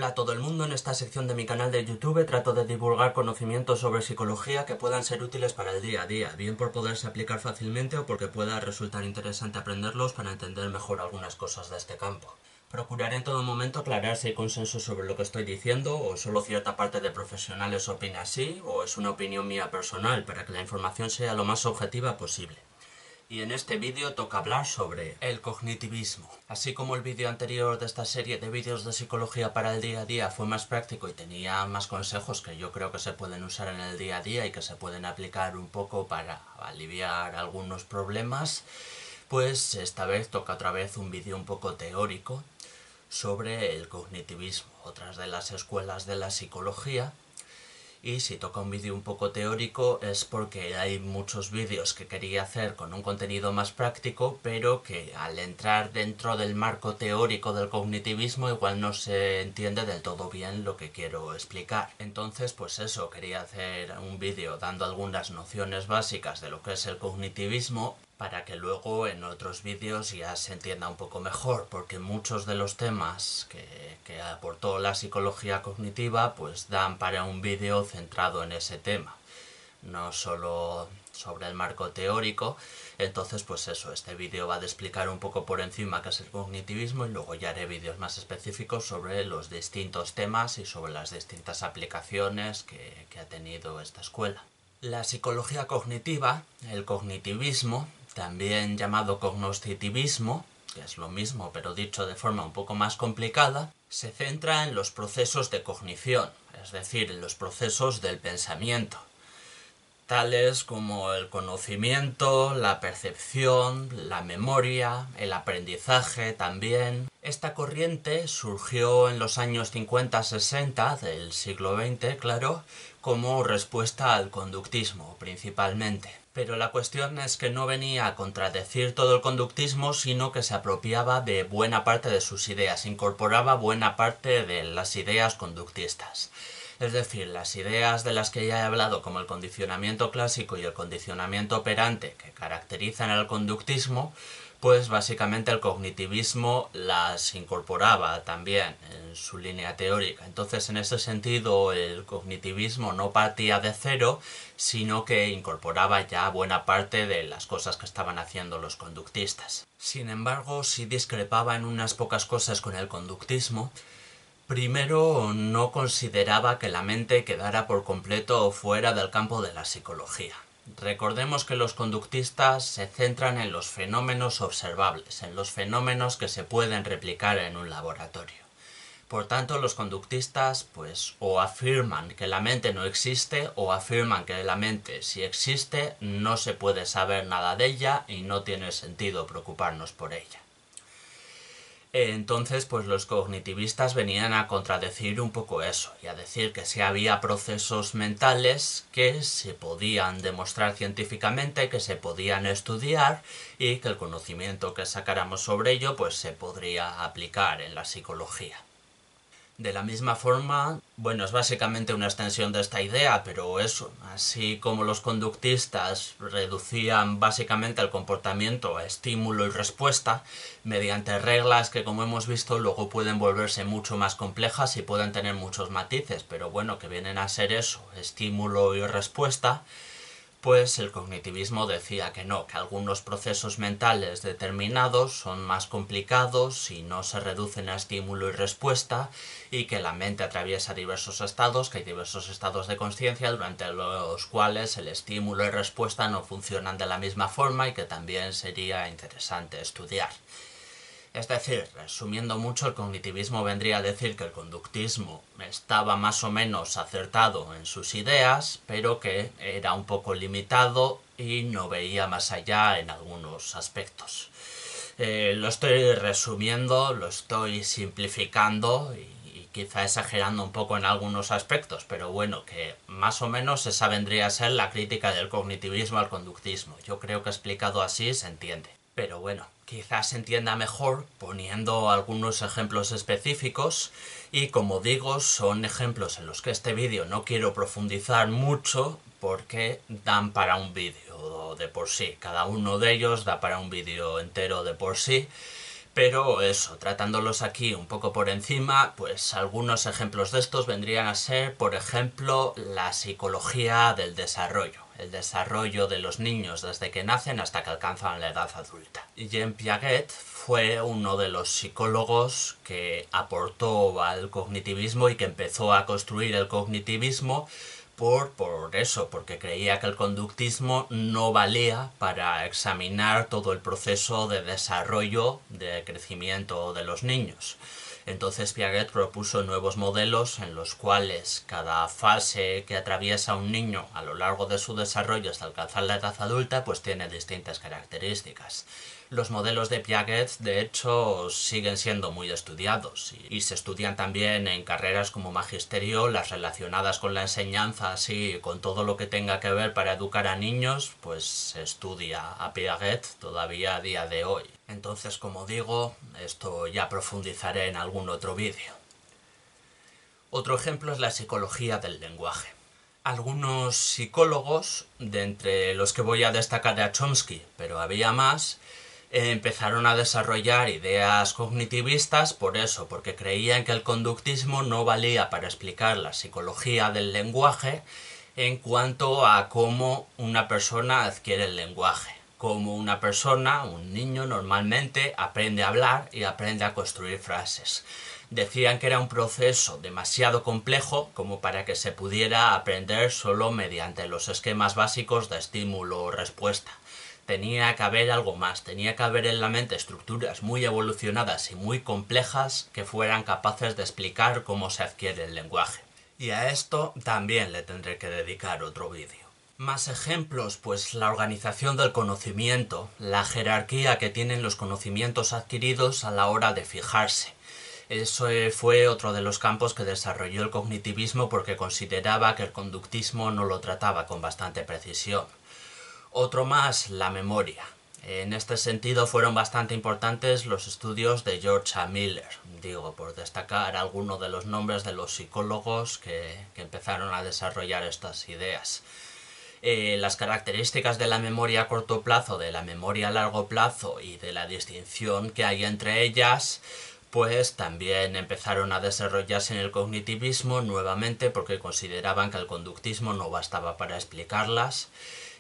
Hola a todo el mundo, en esta sección de mi canal de YouTube trato de divulgar conocimientos sobre psicología que puedan ser útiles para el día a día, bien por poderse aplicar fácilmente o porque pueda resultar interesante aprenderlos para entender mejor algunas cosas de este campo. Procuraré en todo momento aclarar si hay consenso sobre lo que estoy diciendo o solo cierta parte de profesionales opina así o es una opinión mía personal para que la información sea lo más objetiva posible. Y en este vídeo toca hablar sobre el cognitivismo. Así como el vídeo anterior de esta serie de vídeos de psicología para el día a día fue más práctico y tenía más consejos que yo creo que se pueden usar en el día a día y que se pueden aplicar un poco para aliviar algunos problemas, pues esta vez toca otra vez un vídeo un poco teórico sobre el cognitivismo, otras de las escuelas de la psicología. Y si toca un vídeo un poco teórico es porque hay muchos vídeos que quería hacer con un contenido más práctico, pero que al entrar dentro del marco teórico del cognitivismo igual no se entiende del todo bien lo que quiero explicar. Entonces, pues eso, quería hacer un vídeo dando algunas nociones básicas de lo que es el cognitivismo, para que luego en otros vídeos ya se entienda un poco mejor, porque muchos de los temas que aportó la psicología cognitiva pues dan para un vídeo centrado en ese tema, no solo sobre el marco teórico. Entonces pues eso, este vídeo va a explicar un poco por encima qué es el cognitivismo y luego ya haré vídeos más específicos sobre los distintos temas y sobre las distintas aplicaciones que ha tenido esta escuela. La psicología cognitiva, el cognitivismo, también llamado cognoscitivismo, que es lo mismo pero dicho de forma un poco más complicada, se centra en los procesos de cognición, es decir, en los procesos del pensamiento, tales como el conocimiento, la percepción, la memoria, el aprendizaje también. Esta corriente surgió en los años 50-60 del siglo XX, claro, como respuesta al conductismo, principalmente. Pero la cuestión es que no venía a contradecir todo el conductismo, sino que se apropiaba de buena parte de sus ideas, incorporaba buena parte de las ideas conductistas. Es decir, las ideas de las que ya he hablado, como el condicionamiento clásico y el condicionamiento operante, que caracterizan el conductismo, pues básicamente el cognitivismo las incorporaba también en su línea teórica. Entonces, en ese sentido, el cognitivismo no partía de cero, sino que incorporaba ya buena parte de las cosas que estaban haciendo los conductistas. Sin embargo, sí discrepaba en unas pocas cosas con el conductismo. Primero, no consideraba que la mente quedara por completo fuera del campo de la psicología. Recordemos que los conductistas se centran en los fenómenos observables, en los fenómenos que se pueden replicar en un laboratorio. Por tanto, los conductistas pues o afirman que la mente no existe o afirman que la mente si existe no se puede saber nada de ella y no tiene sentido preocuparnos por ella. Entonces, pues los cognitivistas venían a contradecir un poco eso y a decir que sí había procesos mentales que se podían demostrar científicamente, que se podían estudiar y que el conocimiento que sacáramos sobre ello pues se podría aplicar en la psicología. De la misma forma, bueno, es básicamente una extensión de esta idea, pero eso, así como los conductistas reducían básicamente el comportamiento a estímulo y respuesta, mediante reglas que, como hemos visto, luego pueden volverse mucho más complejas y pueden tener muchos matices, pero bueno, que vienen a ser eso, estímulo y respuesta, pues el cognitivismo decía que no, que algunos procesos mentales determinados son más complicados y no se reducen a estímulo y respuesta, y que la mente atraviesa diversos estados, que hay diversos estados de conciencia durante los cuales el estímulo y respuesta no funcionan de la misma forma y que también sería interesante estudiar. Es decir, resumiendo mucho, el cognitivismo vendría a decir que el conductismo estaba más o menos acertado en sus ideas, pero que era un poco limitado y no veía más allá en algunos aspectos. Lo estoy resumiendo, lo estoy simplificando y quizá exagerando un poco en algunos aspectos, pero bueno, que más o menos esa vendría a ser la crítica del cognitivismo al conductismo. Yo creo que explicado así se entiende. Pero bueno, quizás se entienda mejor poniendo algunos ejemplos específicos y, como digo, son ejemplos en los que este vídeo no quiero profundizar mucho porque dan para un vídeo de por sí. Cada uno de ellos da para un vídeo entero de por sí, Pero eso, tratándolos aquí un poco por encima, pues algunos ejemplos de estos vendrían a ser, por ejemplo, la psicología del desarrollo, el desarrollo de los niños desde que nacen hasta que alcanzan la edad adulta. Jean Piaget fue uno de los psicólogos que aportó al cognitivismo y que empezó a construir el cognitivismo por eso, porque creía que el conductismo no valía para examinar todo el proceso de desarrollo, de crecimiento de los niños. Entonces Piaget propuso nuevos modelos en los cuales cada fase que atraviesa un niño a lo largo de su desarrollo hasta alcanzar la edad adulta pues tiene distintas características. Los modelos de Piaget, de hecho, siguen siendo muy estudiados y se estudian también en carreras como magisterio, las relacionadas con la enseñanza, así, con todo lo que tenga que ver para educar a niños, pues se estudia a Piaget todavía a día de hoy. Entonces, como digo, esto ya profundizaré en algún otro vídeo. Otro ejemplo es la psicología del lenguaje. Algunos psicólogos, de entre los que voy a destacar a Chomsky, pero había más, empezaron a desarrollar ideas cognitivistas por eso, porque creían que el conductismo no valía para explicar la psicología del lenguaje en cuanto a cómo una persona adquiere el lenguaje, cómo una persona, un niño normalmente, aprende a hablar y aprende a construir frases. Decían que era un proceso demasiado complejo como para que se pudiera aprender solo mediante los esquemas básicos de estímulo o respuesta. Tenía que haber algo más, tenía que haber en la mente estructuras muy evolucionadas y muy complejas que fueran capaces de explicar cómo se adquiere el lenguaje. Y a esto también le tendré que dedicar otro vídeo. Más ejemplos, pues la organización del conocimiento, la jerarquía que tienen los conocimientos adquiridos a la hora de fijarse. Eso fue otro de los campos que desarrolló el cognitivismo porque consideraba que el conductismo no lo trataba con bastante precisión. Otro más, la memoria. En este sentido fueron bastante importantes los estudios de George A. Miller, digo, por destacar algunos de los nombres de los psicólogos que empezaron a desarrollar estas ideas. Las características de la memoria a corto plazo, de la memoria a largo plazo y de la distinción que hay entre ellas, pues también empezaron a desarrollarse en el cognitivismo nuevamente porque consideraban que el conductismo no bastaba para explicarlas.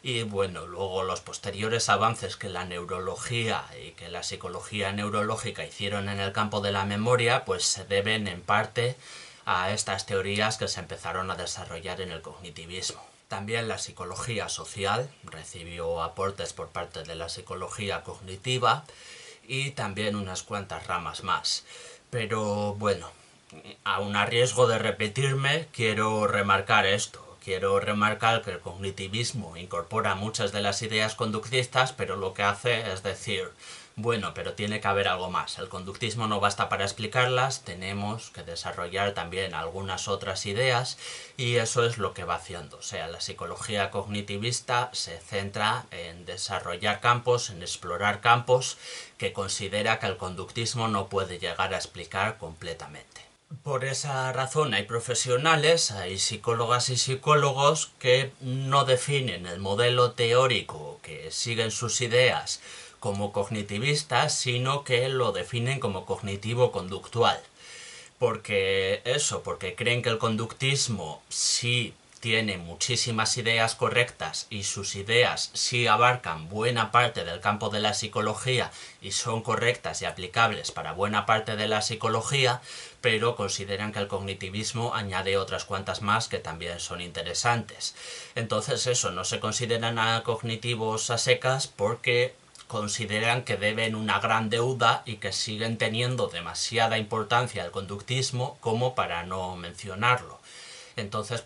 Y bueno, luego los posteriores avances que la neurología y que la psicología neurológica hicieron en el campo de la memoria, pues se deben en parte a estas teorías que se empezaron a desarrollar en el cognitivismo. También la psicología social recibió aportes por parte de la psicología cognitiva y también unas cuantas ramas más. Pero bueno, aun a riesgo de repetirme, quiero remarcar esto. Quiero remarcar que el cognitivismo incorpora muchas de las ideas conductistas, pero lo que hace es decir, bueno, pero tiene que haber algo más. El conductismo no basta para explicarlas, tenemos que desarrollar también algunas otras ideas y eso es lo que va haciendo. O sea, la psicología cognitivista se centra en desarrollar campos, en explorar campos que considera que el conductismo no puede llegar a explicar completamente. Por esa razón hay profesionales, hay psicólogas y psicólogos que no definen el modelo teórico, que siguen sus ideas como cognitivistas, sino que lo definen como cognitivo-conductual. Porque creen que el conductismo sí tiene muchísimas ideas correctas y sus ideas sí abarcan buena parte del campo de la psicología y son correctas y aplicables para buena parte de la psicología, pero consideran que el cognitivismo añade otras cuantas más que también son interesantes. Entonces no se consideran a cognitivos a secas porque consideran que deben una gran deuda y que siguen teniendo demasiada importancia el conductismo como para no mencionarlo. Entonces,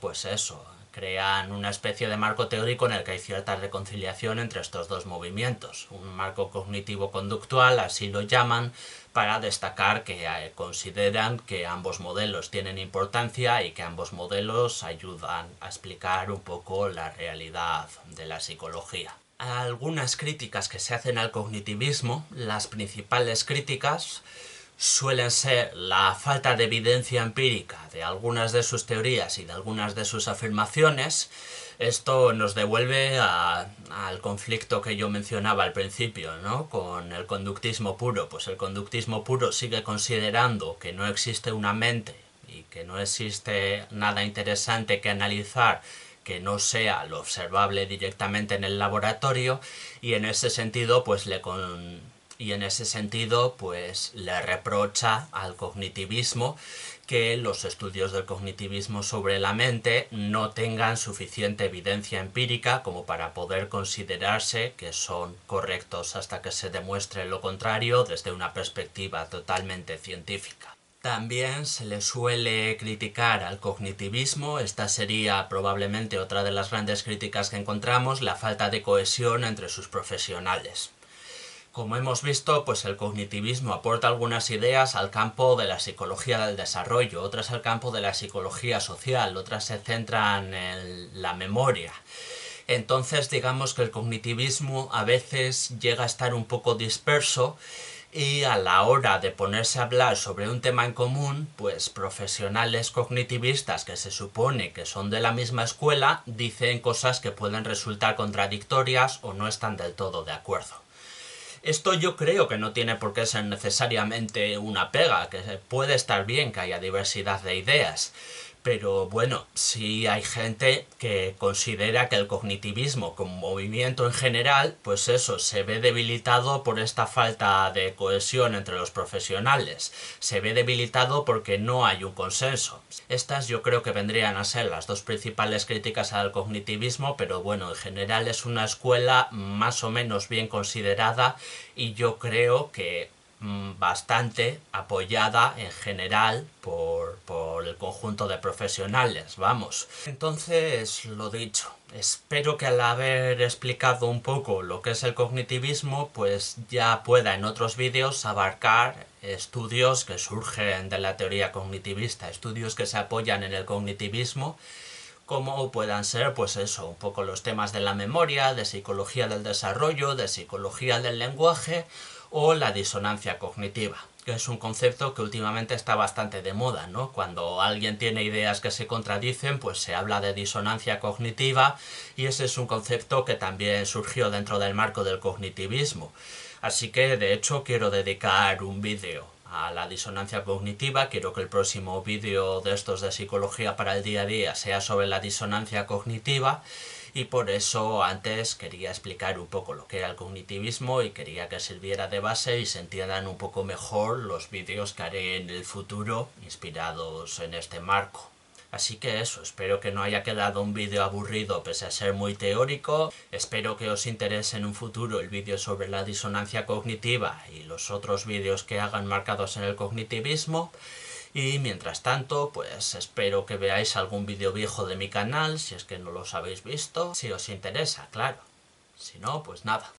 crean una especie de marco teórico en el que hay cierta reconciliación entre estos dos movimientos. Un marco cognitivo-conductual, así lo llaman, para destacar que consideran que ambos modelos tienen importancia y que ambos modelos ayudan a explicar un poco la realidad de la psicología. Algunas críticas que se hacen al cognitivismo, las principales críticas, suelen ser la falta de evidencia empírica de algunas de sus teorías y de algunas de sus afirmaciones, esto nos devuelve al conflicto que yo mencionaba al principio, ¿no? Con el conductismo puro. Pues el conductismo puro sigue considerando que no existe una mente y que no existe nada interesante que analizar que no sea lo observable directamente en el laboratorio, y en ese sentido pues le reprocha al cognitivismo que los estudios del cognitivismo sobre la mente no tengan suficiente evidencia empírica como para poder considerarse que son correctos hasta que se demuestre lo contrario desde una perspectiva totalmente científica. También se le suele criticar al cognitivismo, esta sería probablemente otra de las grandes críticas que encontramos, la falta de cohesión entre sus profesionales. Como hemos visto, pues el cognitivismo aporta algunas ideas al campo de la psicología del desarrollo, otras al campo de la psicología social, otras se centran en la memoria. Entonces, digamos que el cognitivismo a veces llega a estar un poco disperso, y a la hora de ponerse a hablar sobre un tema en común, pues profesionales cognitivistas que se supone que son de la misma escuela dicen cosas que pueden resultar contradictorias o no están del todo de acuerdo. Esto yo creo que no tiene por qué ser necesariamente una pega, que puede estar bien que haya diversidad de ideas. Pero bueno, sí hay gente que considera que el cognitivismo como movimiento en general, pues eso, se ve debilitado por esta falta de cohesión entre los profesionales. Se ve debilitado porque no hay un consenso. Estas yo creo que vendrían a ser las dos principales críticas al cognitivismo, pero bueno, en general es una escuela más o menos bien considerada y yo creo que bastante apoyada en general por el conjunto de profesionales, vamos. Entonces, lo dicho, espero que al haber explicado un poco lo que es el cognitivismo, pues ya pueda en otros vídeos abarcar estudios que surgen de la teoría cognitivista, estudios que se apoyan en el cognitivismo, como puedan ser, pues eso, un poco los temas de la memoria, de psicología del desarrollo, de psicología del lenguaje, o la disonancia cognitiva, que es un concepto que últimamente está bastante de moda, ¿no? Cuando alguien tiene ideas que se contradicen, pues se habla de disonancia cognitiva, y ese es un concepto que también surgió dentro del marco del cognitivismo. Así que, de hecho, quiero dedicar un vídeo a la disonancia cognitiva. Quiero que el próximo vídeo de estos de psicología para el día a día sea sobre la disonancia cognitiva, y por eso antes quería explicar un poco lo que era el cognitivismo y quería que sirviera de base y se entiendan un poco mejor los vídeos que haré en el futuro inspirados en este marco. Así que eso, espero que no haya quedado un vídeo aburrido pese a ser muy teórico. Espero que os interese en un futuro el vídeo sobre la disonancia cognitiva y los otros vídeos que hagan marcados en el cognitivismo. Y mientras tanto, pues espero que veáis algún vídeo viejo de mi canal, si es que no los habéis visto, si os interesa, claro. Si no, pues nada.